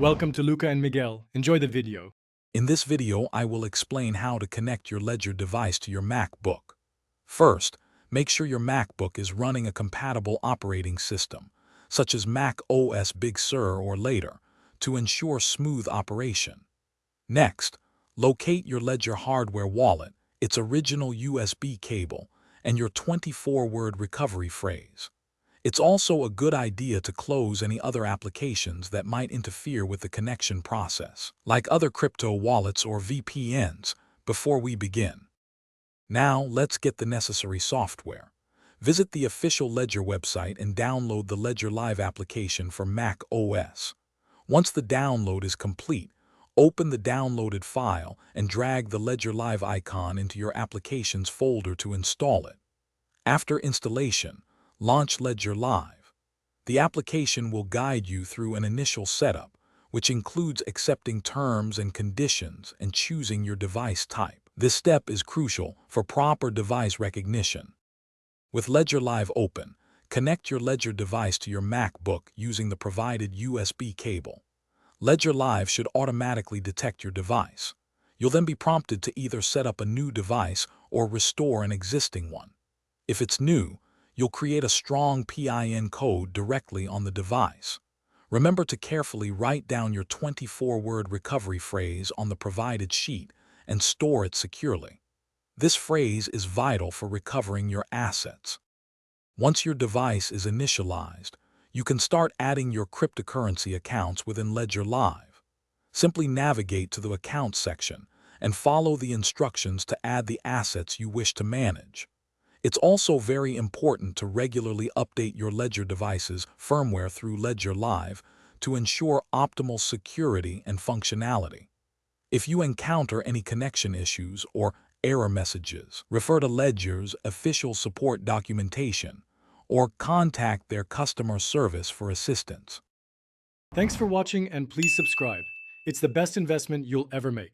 Welcome to Luca and Miguel. Enjoy the video. In this video, I will explain how to connect your Ledger device to your MacBook. First, make sure your MacBook is running a compatible operating system, such as Mac OS Big Sur or later, to ensure smooth operation. Next, locate your Ledger hardware wallet, its original USB cable, and your 24-word recovery phrase. It's also a good idea to close any other applications that might interfere with the connection process, like other crypto wallets or VPNs, before we begin. Now, let's get the necessary software. Visit the official Ledger website and download the Ledger Live application for Mac OS. Once the download is complete, open the downloaded file and drag the Ledger Live icon into your Applications folder to install it. After installation, launch Ledger Live. The application will guide you through an initial setup, which includes accepting terms and conditions and choosing your device type. This step is crucial for proper device recognition. With Ledger Live open, connect your Ledger device to your MacBook using the provided USB cable. Ledger Live should automatically detect your device. You'll then be prompted to either set up a new device or restore an existing one. If it's new, you'll create a strong PIN code directly on the device. Remember to carefully write down your 24-word recovery phrase on the provided sheet and store it securely. This phrase is vital for recovering your assets. Once your device is initialized, you can start adding your cryptocurrency accounts within Ledger Live. Simply navigate to the Accounts section and follow the instructions to add the assets you wish to manage. It's also very important to regularly update your Ledger device's firmware through Ledger Live to ensure optimal security and functionality. If you encounter any connection issues or error messages, refer to Ledger's official support documentation or contact their customer service for assistance. Thanks for watching and please subscribe. It's the best investment you'll ever make.